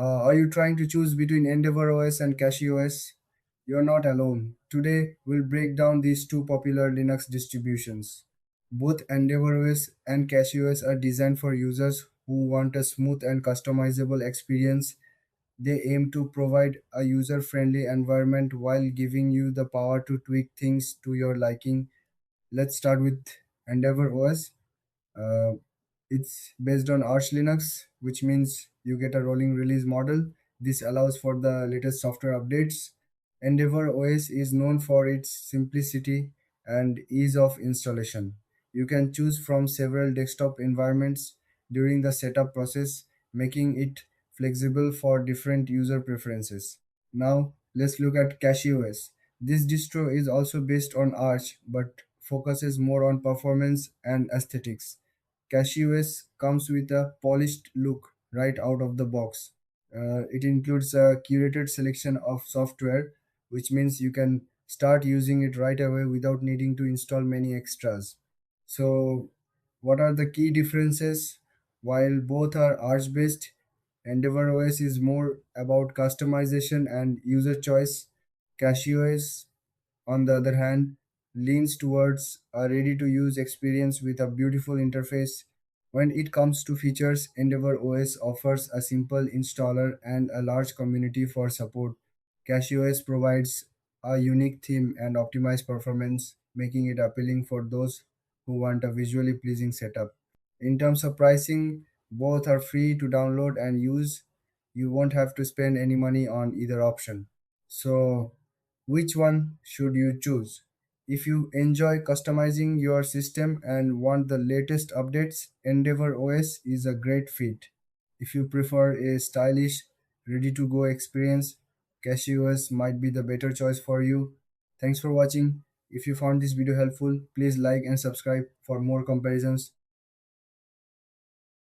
Are you trying to choose between EndeavourOS and CachyOS? You're not alone. Today, we'll break down these two popular Linux distributions. Both EndeavourOS and CachyOS are designed for users who want a smooth and customizable experience. They aim to provide a user friendly environment while giving you the power to tweak things to your liking. Let's start with EndeavourOS. Uh, it's based on Arch Linux, which means you get a rolling release model. This allows for the latest software updates. EndeavourOS is known for its simplicity and ease of installation. You can choose from several desktop environments during the setup process, making it flexible for different user preferences. Now, let's look at CachyOS. This distro is also based on Arch but focuses more on performance and aesthetics. CachyOS comes with a polished look right out of the box. It includes a curated selection of software, which means you can start using it right away without needing to install many extras. So, what are the key differences? While both are Arch based, EndeavourOS is more about customization and user choice. CachyOS, on the other hand, leans towards a ready to use experience with a beautiful interface. When it comes to features, EndeavourOS offers a simple installer and a large community for support. CachyOS provides a unique theme and optimized performance, making it appealing for those who want a visually pleasing setup. In terms of pricing, both are free to download and use. You won't have to spend any money on either option. So, which one should you choose? If you enjoy customizing your system and want the latest updates, EndeavourOS is a great fit. If you prefer a stylish, ready to go experience, CachyOS might be the better choice for you. Thanks for watching. If you found this video helpful, please like and subscribe for more comparisons.